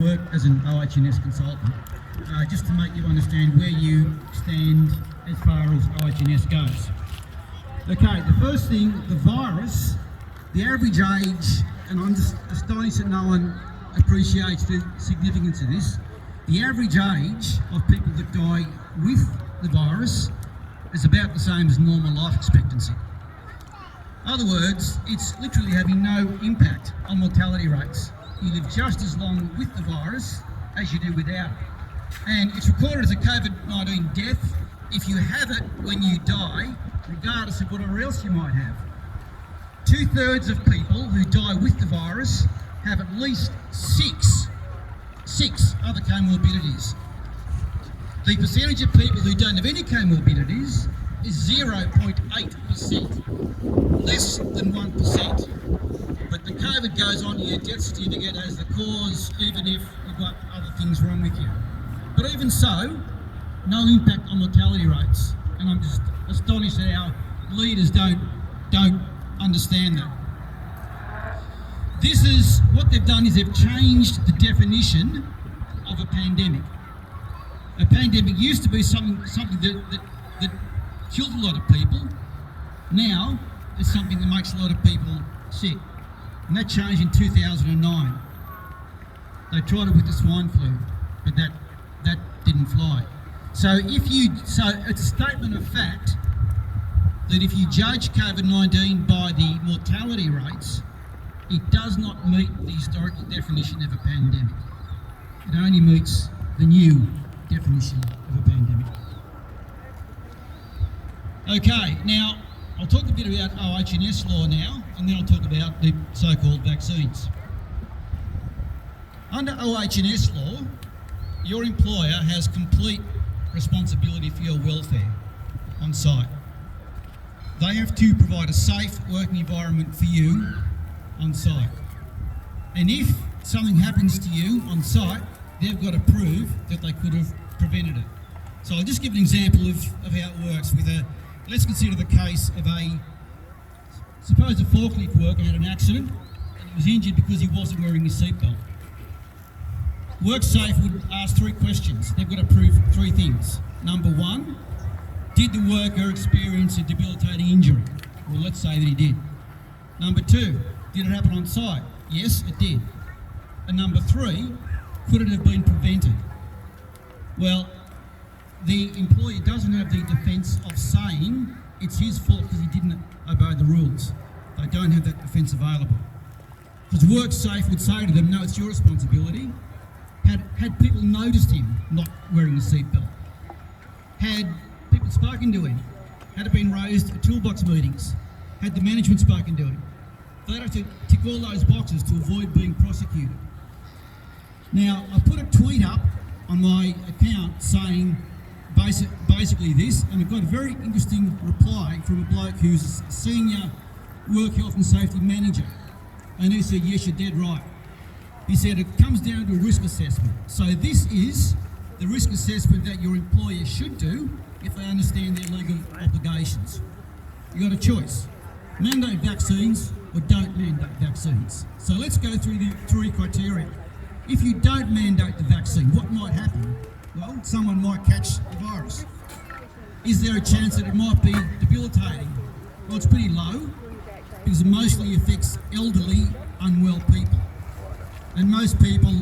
Work as an OH&S consultant, just to make you understand where you stand as far as OH&S goes. Okay, the first thing, the virus, the average age, and I'm just astonished that no one appreciates the significance of this, the average age of people that die with the virus is about the same as normal life expectancy. In other words, it's literally having no impact on mortality rates. You live just as long with the virus as you do without it. And it's recorded as a COVID-19 death if you have it when you die, regardless of whatever else you might have. 2/3 of people who die with the virus have at least six other comorbidities. The percentage of people who don't have any comorbidities is 0.8%, less than 1%. But the COVID goes on to your death certificate as the cause, even if you've got other things wrong with you. But even so, no impact on mortality rates. And I'm just astonished that our leaders don't understand that. This is, what they've done is they've changed the definition of a pandemic. A pandemic used to be something that killed a lot of people. Now, it's something that makes a lot of people sick. And that changed in 2009. They tried it with the swine flu, but that didn't fly. So it's a statement of fact that if you judge COVID-19 by the mortality rates, it does not meet the historical definition of a pandemic. It only meets the new definition of a pandemic. Okay, now I'll talk a bit about OH&S law now, and then I'll talk about the so-called vaccines. Under OH&S law, your employer has complete responsibility for your welfare on site. They have to provide a safe working environment for you on site. And if something happens to you on site, they've got to prove that they could have prevented it. So I'll just give an example of how it works with let's consider the case of suppose a forklift worker had an accident and he was injured because he wasn't wearing his seatbelt. WorkSafe would ask 3 questions. They've got to prove 3 things. Number 1, did the worker experience a debilitating injury? Well, let's say that he did. Number 2, did it happen on site? Yes, it did. And number 3, could it have been prevented? Well, the employer doesn't have the defence of saying it's his fault because he didn't obey the rules. They don't have that defence available. Because WorkSafe would say to them, no, it's your responsibility. Had people noticed him not wearing a seatbelt? Had people spoken to him? Had it been raised at toolbox meetings? Had the management spoken to him? They'd have to tick all those boxes to avoid being prosecuted. Now, I put a tweet up on my account saying basically this, and I've got a very interesting reply from a bloke who's a senior work health and safety manager, and he said, yes, you're dead right. He said it comes down to a risk assessment. So this is the risk assessment that your employer should do if they understand their legal obligations. You've got a choice. Mandate vaccines or don't mandate vaccines. So let's go through the 3 criteria. If you don't mandate the vaccine, what might happen? Well, someone might catch the virus. Is there a chance that it might be debilitating? Well, it's pretty low because it mostly affects elderly, unwell people. And most people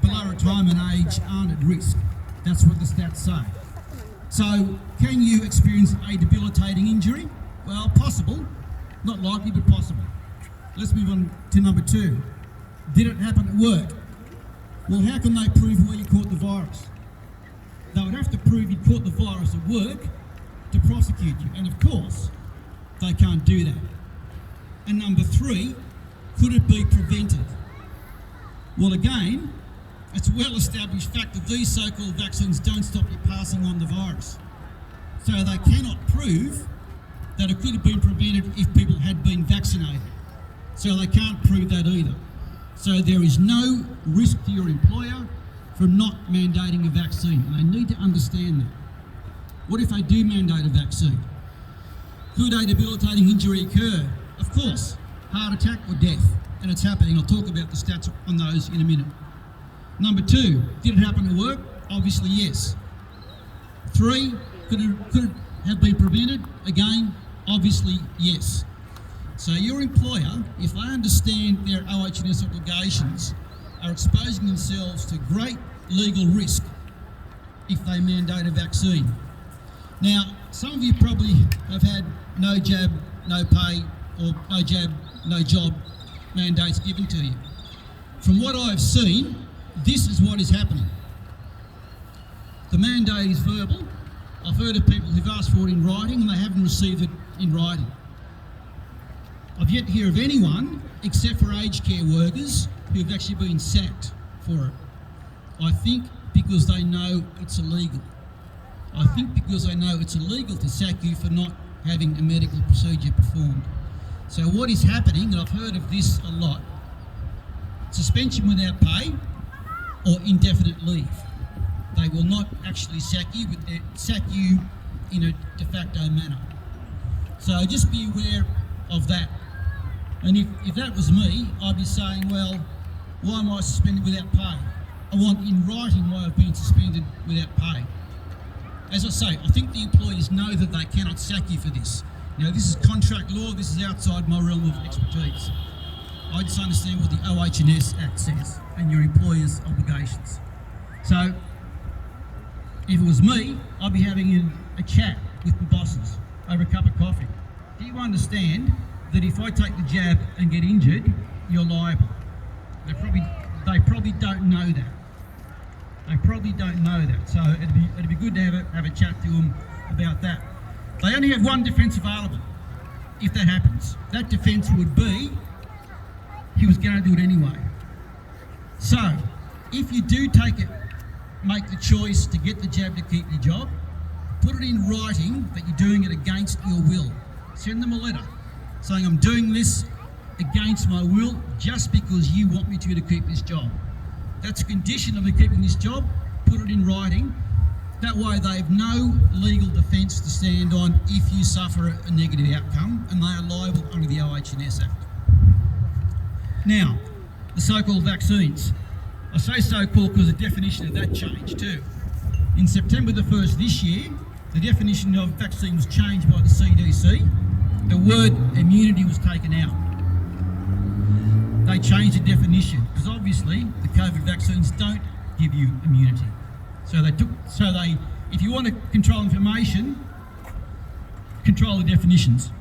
below retirement age aren't at risk. That's what the stats say. So, can you experience a debilitating injury? Well, possible. Not likely, but possible. Let's move on to number 2. Did it happen at work? Well, how can they prove where you caught the virus? They would have to prove you caught the virus at work to prosecute you. And of course, they can't do that. And number 3, could it be prevented? Well, again, it's a well-established fact that these so-called vaccines don't stop you passing on the virus. So they cannot prove that it could have been prevented if people had been vaccinated. So they can't prove that either. So there is no risk to your employer from not mandating a vaccine, and they need to understand that. What if they do mandate a vaccine? Could a debilitating injury occur? Of course, heart attack or death. And it's happening. I'll talk about the stats on those in a minute. Number 2, did it happen at work? Obviously, yes. 3, could it have been prevented? Again, obviously, yes. So your employer, if they understand their OH&S obligations, are exposing themselves to great legal risk if they mandate a vaccine. Now, some of you probably have had no jab, no pay, or no jab, no job mandates given to you. From what I've seen, this is what is happening. The mandate is verbal. I've heard of people who've asked for it in writing and they haven't received it in writing. I've yet to hear of anyone, except for aged care workers, who have actually been sacked for it. I think because they know it's illegal. I think because they know it's illegal to sack you for not having a medical procedure performed. So what is happening, and I've heard of this a lot, suspension without pay or indefinite leave. They will not actually sack you, but they sack you in a de facto manner. So just be aware of that. And if that was me, I'd be saying, well, why am I suspended without pay? I want in writing why I've been suspended without pay. As I say, I think the employers know that they cannot sack you for this. Now, this is contract law, this is outside my realm of expertise. I just understand what the OH&S Act says and your employer's obligations. So, if it was me, I'd be having a chat with my bosses over a cup of coffee. Do you understand that if I take the jab and get injured, you're liable? They probably don't know that. They probably don't know that. So it'd be good to have a chat to them about that. They only have one defence available if that happens. That defence would be he was going to do it anyway. So if you do make the choice to get the jab to keep your job, put it in writing that you're doing it against your will. Send them a letter saying, I'm doing this against my will just because you want me to keep this job. That's a condition of me keeping this job. Put it in writing. That way they have no legal defence to stand on if you suffer a negative outcome, and they are liable under the OH&S Act. Now, the so-called vaccines. I say so-called because the definition of that changed too. In September the 1st this year, the definition of vaccine was changed by the CDC. The word immunity was taken out. They changed the definition because obviously the COVID vaccines don't give you immunity. So if you want to control information, control the definitions.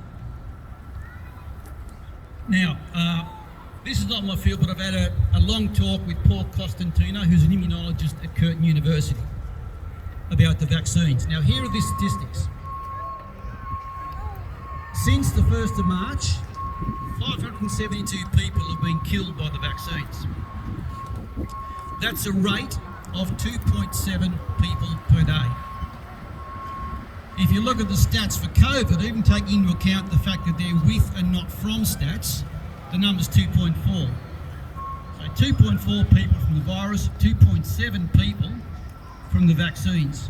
Now, this is not my field, but I've had a long talk with Paul Costantino, who's an immunologist at Curtin University, about the vaccines. Now, here are the statistics. Since the 1st of March, 572 people have been killed by the vaccines. That's a rate of 2.7 people per day. If you look at the stats for COVID, even taking into account the fact that they're with and not from stats, the number's 2.4. So 2.4 people from the virus, 2.7 people from the vaccines.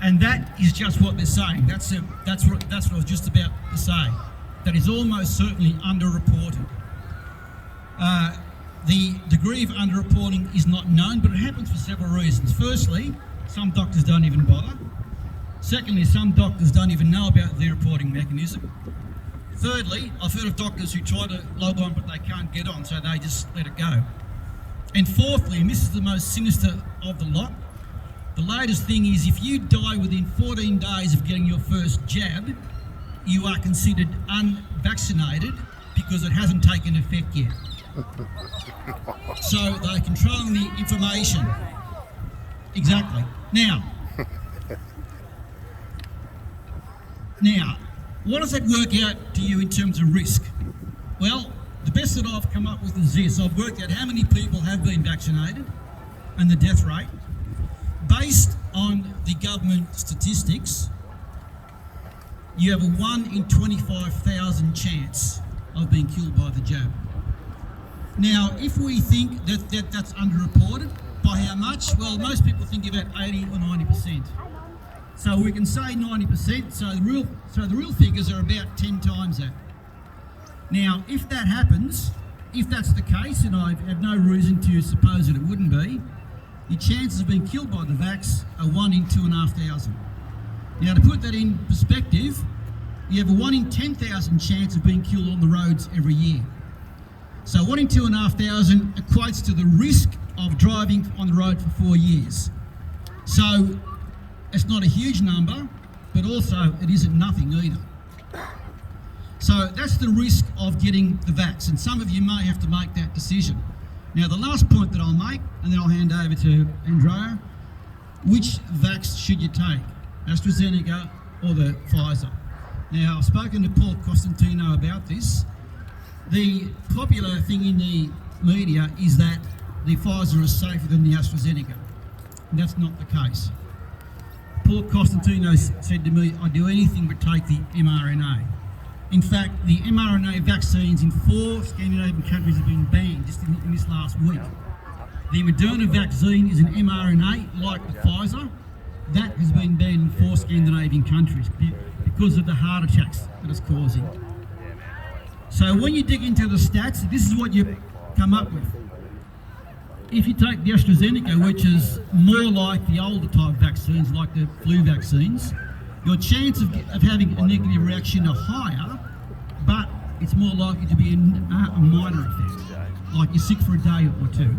And that is just what they're saying. That's what I was just about to say. That is almost certainly underreported. The degree of underreporting is not known, but it happens for several reasons. Firstly, some doctors don't even bother. Secondly, some doctors don't even know about their reporting mechanism. Thirdly, I've heard of doctors who try to log on but they can't get on, so they just let it go. And fourthly, and this is the most sinister of the lot, the latest thing is if you die within 14 days of getting your first jab, you are considered unvaccinated because it hasn't taken effect yet. So they're controlling the information. Exactly. Now, what does that work out to you in terms of risk? Well, the best that I've come up with is this. I've worked out how many people have been vaccinated and the death rate. Based on the government statistics, you have a 1 in 25,000 chance of being killed by the jab. Now, if we think that's underreported, by how much? Well, most people think about 80 or 90%. So we can say 90%, so the real figures are about 10 times that. Now, if that happens, if that's the case, and I have no reason to suppose that it wouldn't be, your chances of being killed by the vax are 1 in 2,500. Now, to put that in perspective, you have a 1 in 10,000 chance of being killed on the roads every year. So 1 in 2,500 equates to the risk of driving on the road for 4 years. So it's not a huge number, but also it isn't nothing either. So that's the risk of getting the vax, and some of you may have to make that decision. Now, the last point that I'll make, and then I'll hand over to Andrea, which vax should you take, AstraZeneca or the Pfizer? Now, I've spoken to Paul Costantino about this. The popular thing in the media is that the Pfizer is safer than the AstraZeneca. And that's not the case. Paul Costantino said to me, I'd do anything but take the mRNA. In fact, the mRNA vaccines in 4 Scandinavian countries have been banned just in this last week. The Moderna vaccine is an mRNA like the Pfizer. That has been banned in 4 Scandinavian countries because of the heart attacks that it's causing. So when you dig into the stats, this is what you come up with. If you take the AstraZeneca, which is more like the older type vaccines, like the flu vaccines, your chance of having a negative reaction are higher, but it's more likely to be a minor effect, like you're sick for a day or 2.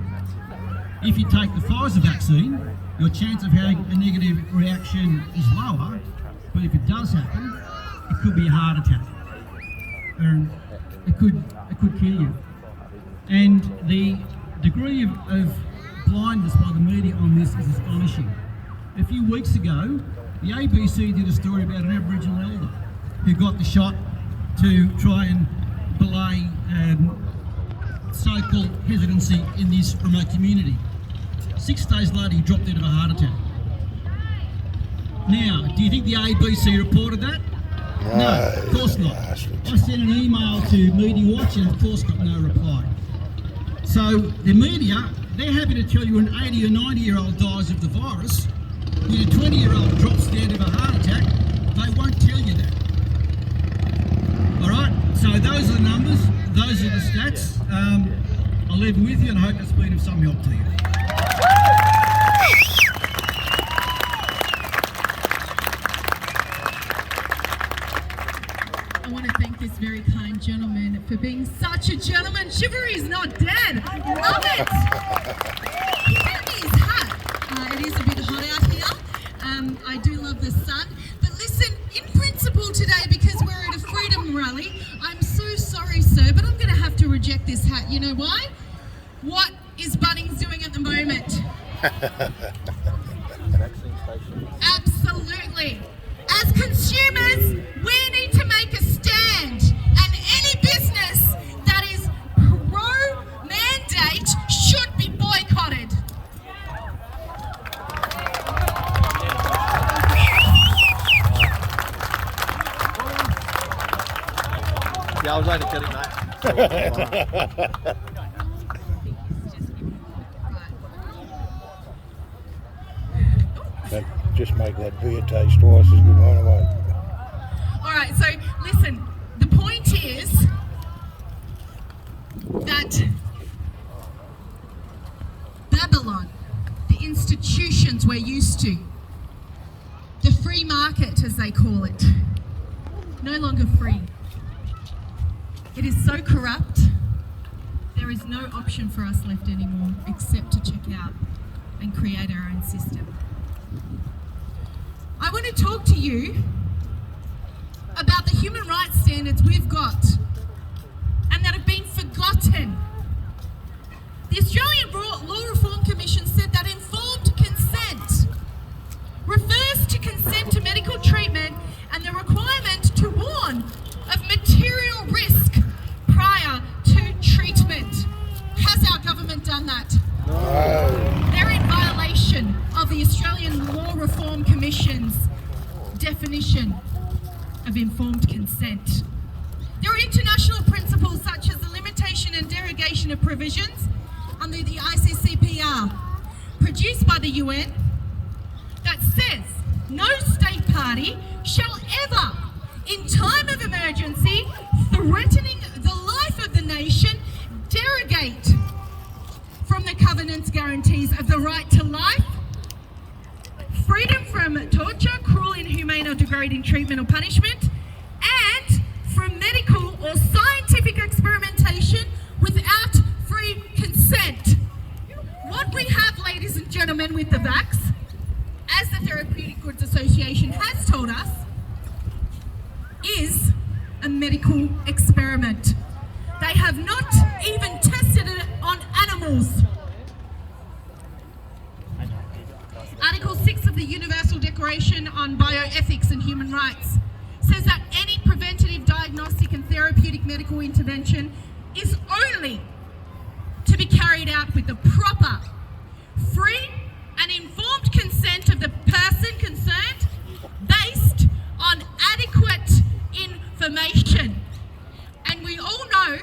If you take the Pfizer vaccine, your chance of having a negative reaction is lower, but if it does happen, it could be a heart attack. And it could kill you. And the degree of blindness by the media on this is astonishing. A few weeks ago, the ABC did a story about an Aboriginal elder who got the shot to try and belay so-called hesitancy in this remote community. 6 days later, he dropped dead of a heart attack. Now, do you think the ABC reported that? No, of course not. I sent an email to Media Watch and of course got no reply. So the media, they're happy to tell you an 80 or 90-year-old dies of the virus. When a 20-year-old drops dead of a heart attack, they won't tell you that. All right, so those are the numbers, those are the stats. I'll leave them with you and I hope that's been of some help to you. I want to thank this very kind gentleman for being such a gentleman. Chivalry's not dead. Love it. He gave me his hat. It is a bit hot out here. I do love the sun. But listen, in principle today, because we're at a freedom rally, I'm so sorry, sir, but I'm going to have to reject this hat. You know why? What is Bunnings doing at the moment? Absolutely. As consumers, we need to make a stand, and any business that is pro-mandate should be boycotted. Yeah, I was only kidding, mate. Just make that beer taste twice as good, anyway. All right, so listen, the point is that Babylon, the institutions we're used to, the free market as they call it, no longer free. It is so corrupt, there is no option for us left anymore except to check out and create our own system. I want to talk to you about the human rights standards we've got and that have been forgotten. The Australian Law Reform Commission said that informed consent refers to consent to medical treatment and the requirement to warn of material risk prior to treatment. Has our government done that? No. They're in violation of the Australian Law Reform Commission's definition of informed consent. There are international principles such as the limitation and derogation of provisions under the ICCPR, produced by the UN, that says no state party shall ever, in time of emergency, threatening the life of the nation, derogate from the covenant's guarantees of the right to life, freedom from torture, cruel, inhumane or degrading treatment or punishment, and from medical or scientific experimentation without free consent. What we have, ladies and gentlemen, with the vax, as the Therapeutic Goods Association has told us, is a medical experiment. They have not even tested it on animals. Article 6 of the Universal Declaration on Bioethics and Human Rights says that any preventative, diagnostic and therapeutic medical intervention is only to be carried out with the proper, free and informed consent of the person concerned, based on adequate information. And we all know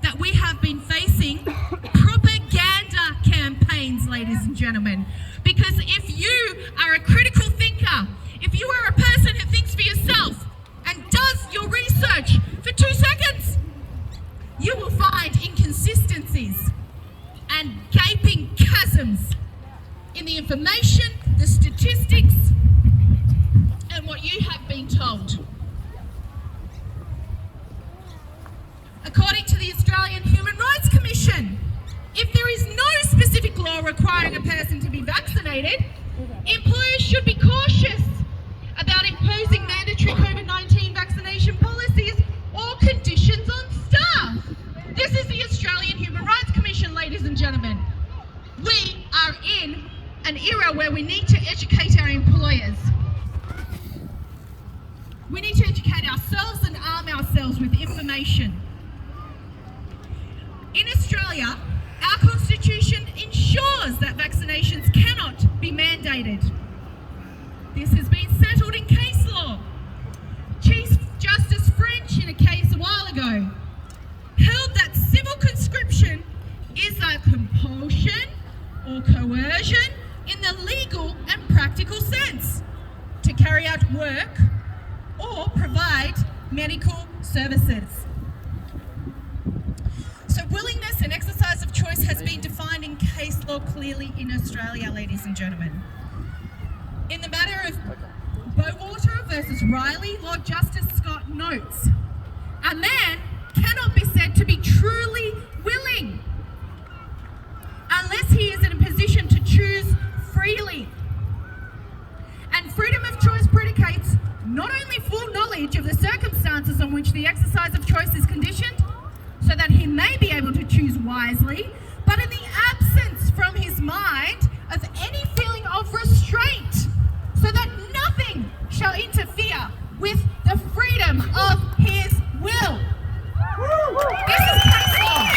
that we have been facing propaganda campaigns, ladies and gentlemen. Because if you are a critical thinker, if you are a person who thinks for yourself and does your research for 2 seconds, you will find inconsistencies and gaping chasms in the information, the statistics, and what you have been told. According to the Australian Human Rights Commission, if there is no specific law requiring a person to be vaccinated, employers should be cautious about imposing mandatory COVID-19 vaccination policies or conditions on staff. This is the Australian Human Rights Commission, ladies and gentlemen. We are in an era where we need to educate our employers. We need to educate ourselves and arm ourselves with information. In Australia, our Constitution ensures that vaccinations cannot be mandated. This has been settled in case law. Chief Justice French, in a case a while ago, held that civil conscription is a compulsion or coercion in the legal and practical sense to carry out work or provide medical services. So willingness and exercise of choice has been defined in case law clearly in Australia, ladies and gentlemen. In the matter of Bowater versus Riley, Lord Justice Scott notes, a man cannot be said to be truly willing unless he is in a position to choose freely. And freedom of choice predicates not only full knowledge of the circumstances on which the exercise of choice is conditioned, so that he may be able to choose wisely, but in the absence from his mind of any feeling of restraint, so that nothing shall interfere with the freedom of his will. This is case law.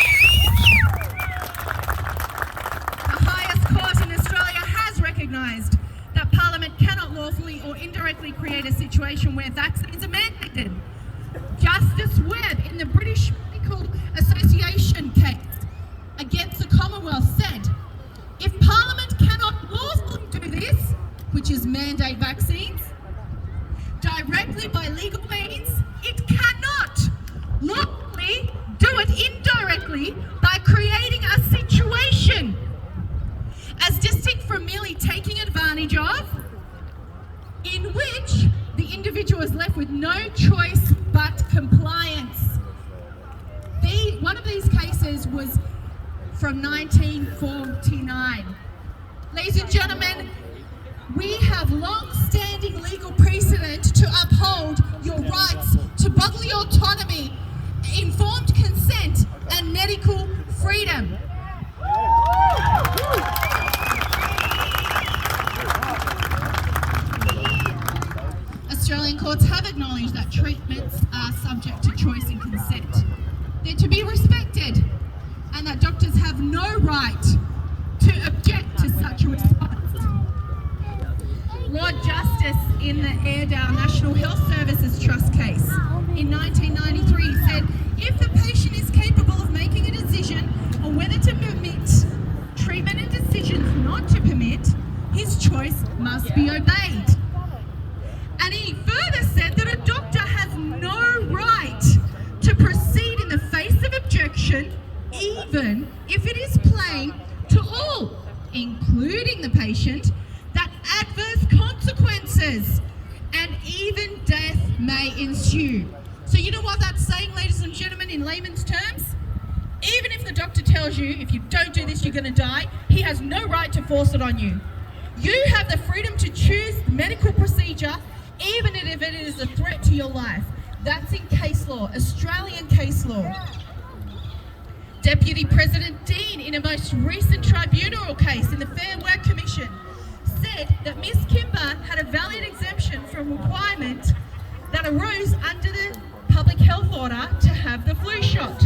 The highest court in Australia has recognised that Parliament cannot lawfully or indirectly create a situation where vaccines are mandated. Justice Webb in the British Medical Association case against the Commonwealth said, if Parliament cannot lawfully do this, which is mandate vaccines, directly by legal means, it cannot lawfully do it indirectly by creating a situation as distinct from merely taking advantage of, in which the individual is left with no choice but compliance. One of these cases was from 1949. Ladies and gentlemen, we have long-standing legal precedent to uphold your rights to bodily autonomy, informed consent, and medical freedom. Australian courts have acknowledged that treatments are subject to choice and consent. They're to be respected, and that doctors have no right to object to such a response. Lord Justice in the Airedale National Health Services Trust case in 1993 said, if the patient is capable of making a decision on whether to permit treatment and decisions not to permit, his choice must be obeyed. And he further said that a doctor has no right to proceed in the face of objection condition, even if it is plain to all, including the patient, that adverse consequences and even death may ensue. So you know what that's saying, ladies and gentlemen, in layman's terms? Even if the doctor tells you, if you don't do this, you're going to die, he has no right to force it on you. You have the freedom to choose the medical procedure, even if it is a threat to your life. That's in case law, Australian case law. Deputy President Dean, in a most recent tribunal case in the Fair Work Commission, said that Ms. Kimber had a valid exemption from requirement that arose under the public health order to have the flu shot.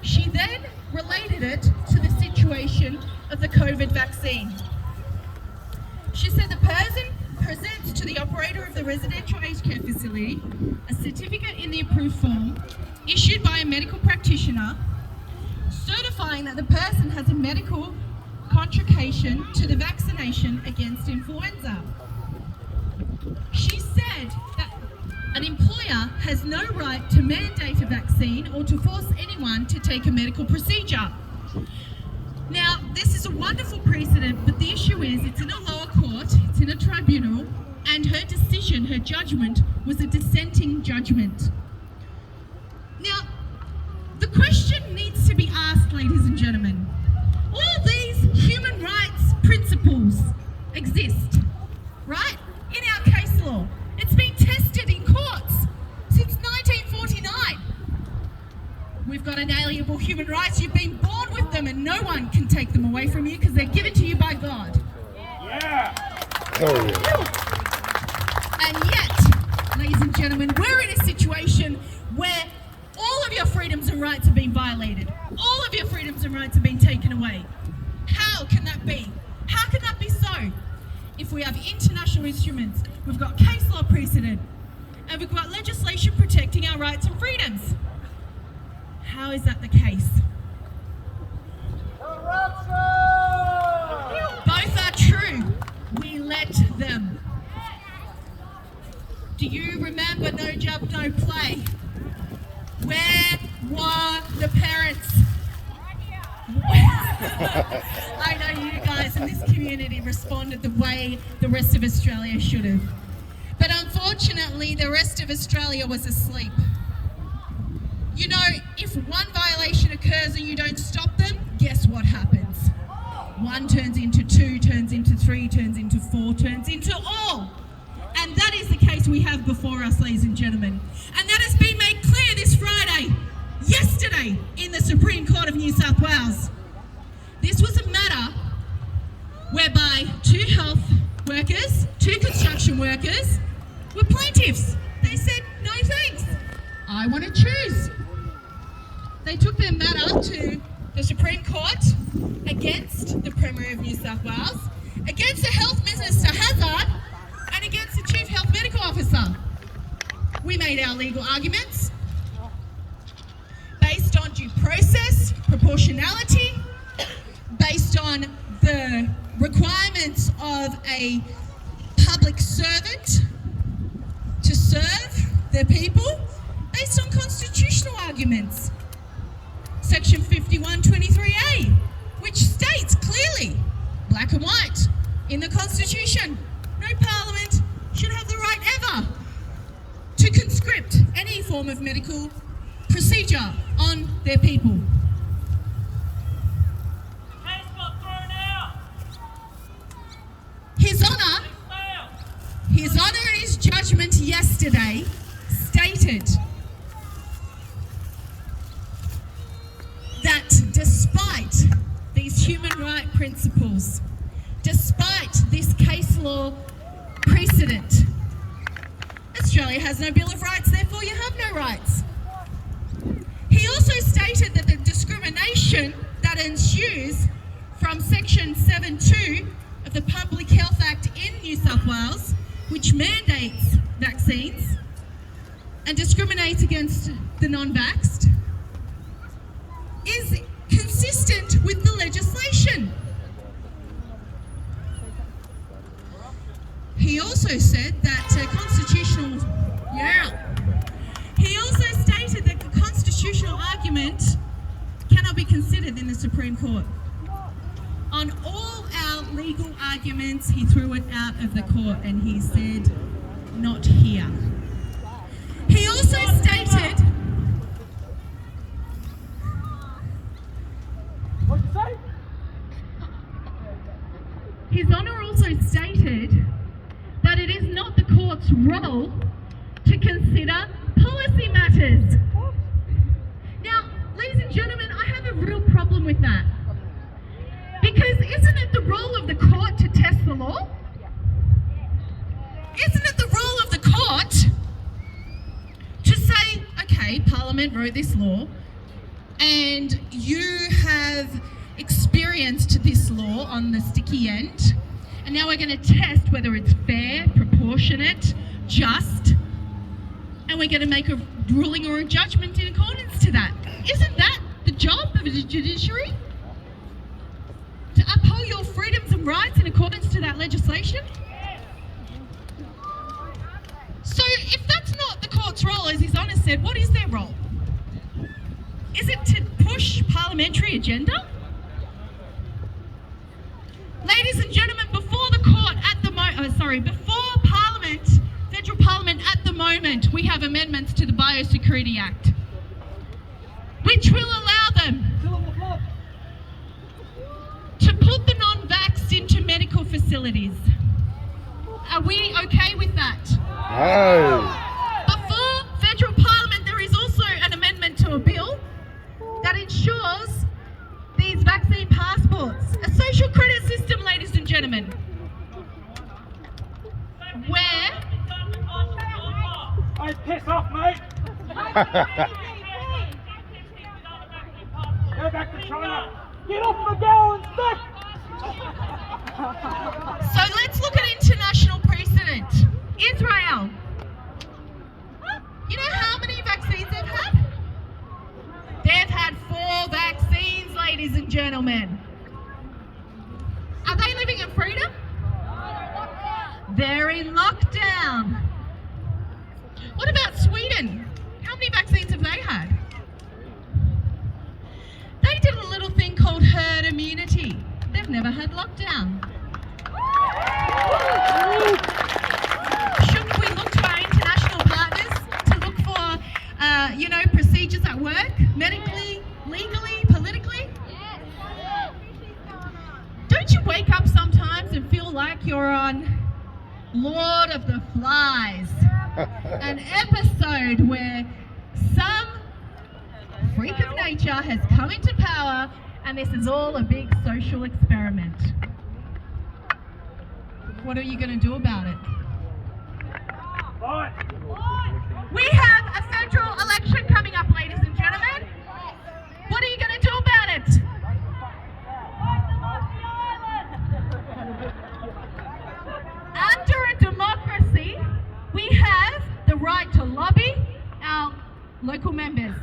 She then related it to the situation of the COVID vaccine. She said the person presents to the operator of the residential aged care facility a certificate in the approved form issued by a medical practitioner certifying that the person has a medical contraindication to the vaccination against influenza. She said that an employer has no right to mandate a vaccine or to force anyone to take a medical procedure. Now, this is a wonderful precedent, but the issue is it's in a lower court, it's in a tribunal, and her decision, her judgment, was a dissenting judgment. Now, the question needs to be asked, ladies and gentlemen. All these human rights principles exist, right? In our case law. It's been tested in courts since 1949. We've got inalienable human rights. You've been born with them and no one can take them away from you because they're given to you by God. Oh, yeah. And yet, ladies and gentlemen, we're in a situation where all of your freedoms and rights have been violated. All of your freedoms and rights have been taken away. How can that be? How can that be so? If we have international instruments, we've got case law precedent, and we've got legislation protecting our rights and freedoms. How is that the case? Both are true. We let them. Do you remember No Jump, No Play? Where were the parents? I know you guys in this community responded the way the rest of Australia should have. But unfortunately, the rest of Australia was asleep. You know, if one violation occurs and you don't stop them, guess what happens? One turns into two, turns into three, turns into four, turns into all. And that is the case we have before us, ladies and gentlemen. And that has been made clear this Friday, yesterday, in the Supreme Court of New South Wales. This was a matter whereby two health workers, two construction workers, were plaintiffs. They said, no thanks, I want to choose. They took their matter to the Supreme Court against the Premier of New South Wales, against the Health Minister Hazzard, and against the Chief Health Medical Officer. We made our legal arguments based on due process, proportionality, based on the requirements of a public servant to serve their people, based on constitutional arguments. Section 5123A, which states clearly, black and white, in the Constitution, no Parliament should have the right ever to conscript any form of medical procedure on their people. Case got thrown out. His Honour in his judgment yesterday stated that despite these human rights principles, despite this case law precedent, Australia has no Bill of Rights, therefore you have no rights. He also stated that the discrimination that ensues from Section 7.2 of the Public Health Act in New South Wales, which mandates vaccines and discriminates against the non-vaxxed, is consistent with the legislation. He also said that He also stated that the constitutional argument be considered in the Supreme Court. On all our legal arguments, he threw it out of the court and he said, not here. He also stated, His Honour also stated that it is not the court's role to consider policy matters. Now, ladies and gentlemen, I have a real problem with that. Because isn't it the role of the court to test the law? Isn't it the role of the court to say, okay, Parliament wrote this law and you have experienced this law on the sticky end, and now we're going to test whether it's fair, proportionate, just, and we're going to make a ruling or a judgment in accordance to that. Isn't that the job of the judiciary? To uphold your freedoms and rights in accordance to that legislation? So if that's not the court's role, as His Honour said, what is their role? Is it to push parliamentary agenda? Ladies and gentlemen, before the court at the before Parliament, Federal Parliament at the moment, we have amendments to the Biosecurity Act, which will allow them to put the non-vaxxed into medical facilities. Are we okay with that? Before Federal Parliament, there is also an amendment to a bill that ensures these vaccine passports, a social credit system, ladies and gentlemen, where Hey, piss off, mate. Go back to China. Get off the gallon stick. So let's look at international precedent. Israel. You know how many vaccines they've had? They've had 4 vaccines, ladies and gentlemen. Are they living in freedom? They're in lockdown. What about Sweden? How many vaccines have they had? They did a little thing called herd immunity. They've never had lockdown. Shouldn't we look to our international partners to look for, procedures at work, medically, legally, politically? Don't you wake up sometimes and feel like you're on Lord of the Flies? An episode where some freak of nature has come into power and this is all a big social experiment. What are you going to do about it? Fine. We have a federal election coming up, ladies and gentlemen. What are you going to do about it? Under a democracy, we have the right to lobby our local members,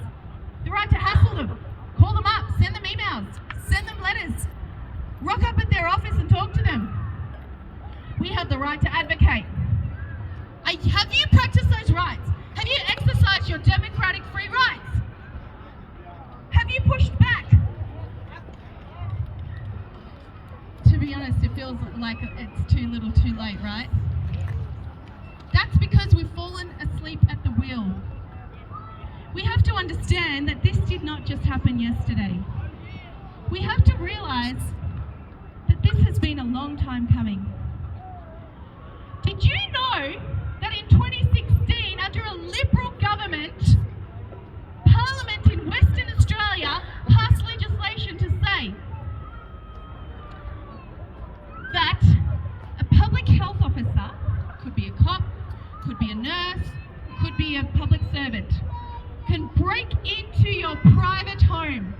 the right to hassle them, call them up, send them emails, send them letters, rock up at their office and talk to them. We have the right to advocate. Have you practiced those rights? Have you exercised your democratic free rights? Have you pushed back? To be honest, it feels like it's too little too late, right? That's because we've fallen asleep at the wheel. We have to understand that this did not just happen yesterday. We have to realise that this has been a long time coming. Did you know that in 2016, under a Liberal government, Parliament in Western Australia passed legislation to say that a public health officer, could be a cop, could be a nurse, could be a public servant, can break into your private home,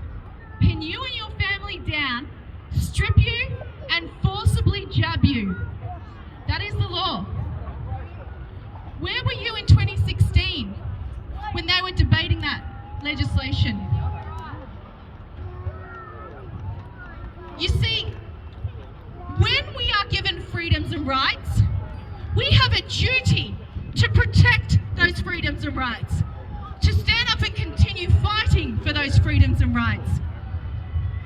pin you and your family down, strip you and forcibly jab you. That is the law. Where were you in 2016 when they were debating that legislation? You see, when we are given freedoms and rights, we have a duty to protect those freedoms and rights, to stand up and continue fighting for those freedoms and rights.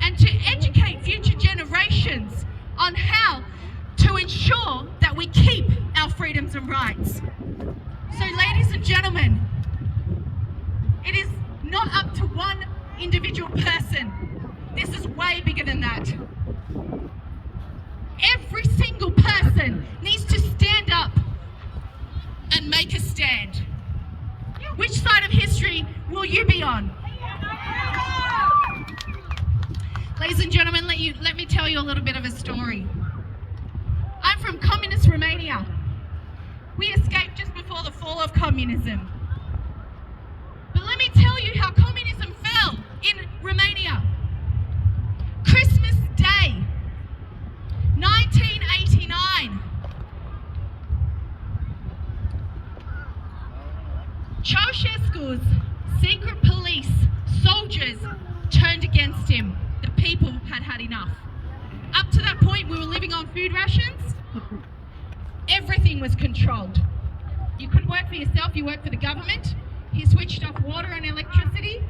and to educate future generations on how to ensure that we keep our freedoms and rights. So, ladies and gentlemen, it is not up to one individual person. This is way bigger than that. Every single person needs to stand up and make a stand. Which side of history will you be on? Ladies and gentlemen, let me tell you a little bit of a story. I'm from communist Romania. We escaped just before the fall of communism. But let me tell you how communism fell in Romania. Christmas Day, 1989. Ceausescu's secret police soldiers turned against him. The people had had enough. Up to that point, we were living on food rations. Everything was controlled. You couldn't work for yourself, you worked for the government. He switched off water and electricity.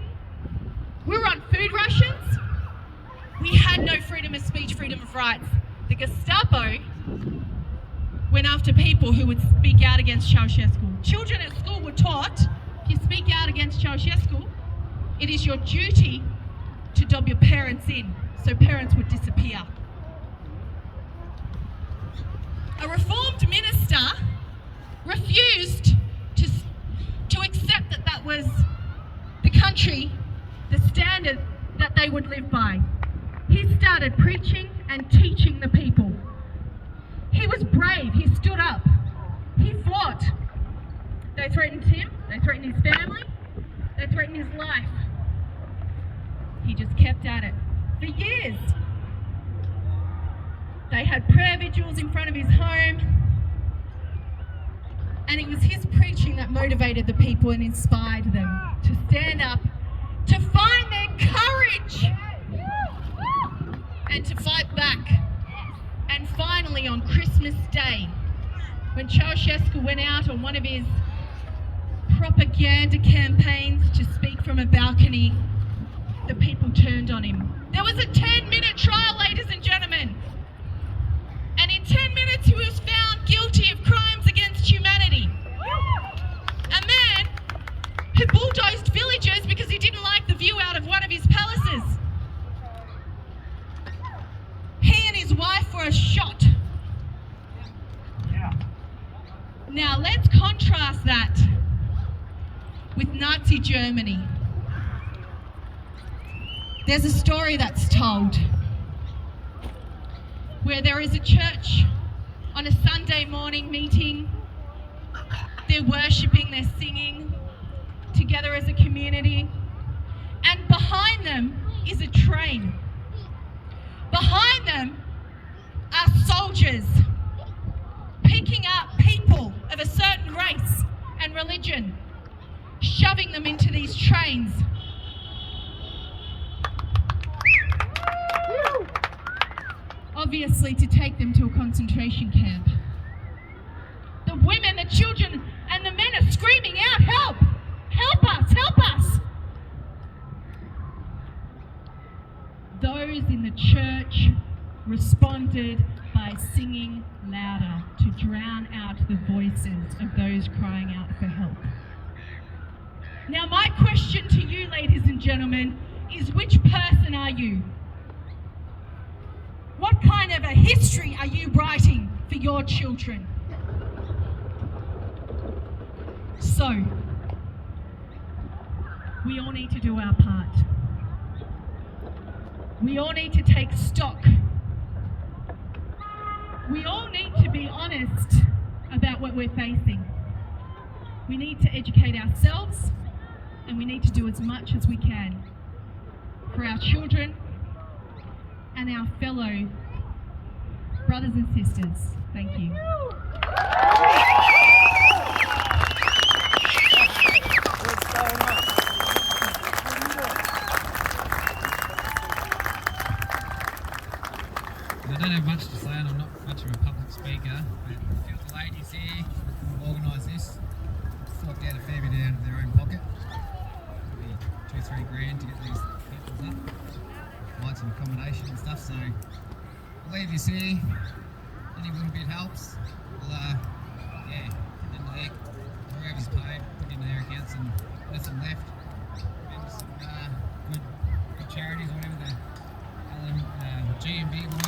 We were on food rations. We had no freedom of speech, freedom of rights. The Gestapo went after people who would speak out against Ceausescu. Children at school were taught, if you speak out against Ceausescu, it is your duty to dob your parents in, so parents would disappear. A reformed minister refused to accept that was the country, the standard that they would live by. He started preaching and teaching the people. He was brave, he stood up, he fought. They threatened him, they threatened his family, they threatened his life. He just kept at it for years. They had prayer vigils in front of his home, and it was his preaching that motivated the people and inspired them to stand up, to find their courage, and to fight back. And finally, on Christmas Day, when Ceausescu went out on one of his propaganda campaigns to speak from a balcony, the people turned on him. There was a 10-minute trial, ladies and gentlemen. And in 10 minutes, he was found guilty of crimes against humanity. A man who bulldozed villagers because he didn't like the view out of one of his palaces. He and his wife were shot. Now let's contrast that with Nazi Germany. There's a story that's told where there is a church on a Sunday morning meeting. They're worshipping, they're singing together as a community. And behind them is a train. Behind them are soldiers picking up people of a certain race and religion, shoving them into these trains. Obviously to take them to a concentration camp. The women, the children, and the men are screaming out, "Help! Help us! Help us!" Those in the church responded by singing louder to drown out the voices of those crying out for help. Now my question to you, ladies and gentlemen, is which person are you? What kind of a history are you writing for your children? So, we all need to do our part. We all need to take stock. We all need to be honest about what we're facing. We need to educate ourselves, and we need to do as much as we can for our children and our fellow brothers and sisters. Thank you. I don't have much to say, and I'm not much of a public speaker, but a few of the ladies here who organised this forked out a fair bit out of their own pocket. Maybe $2-3 grand to get these vehicles up. find some accommodation and stuff. So I'll leave this here. Any little bit helps. We'll put it into their, whoever's paid, put it in their accounts and let them left. Maybe some good charities, whatever the GMB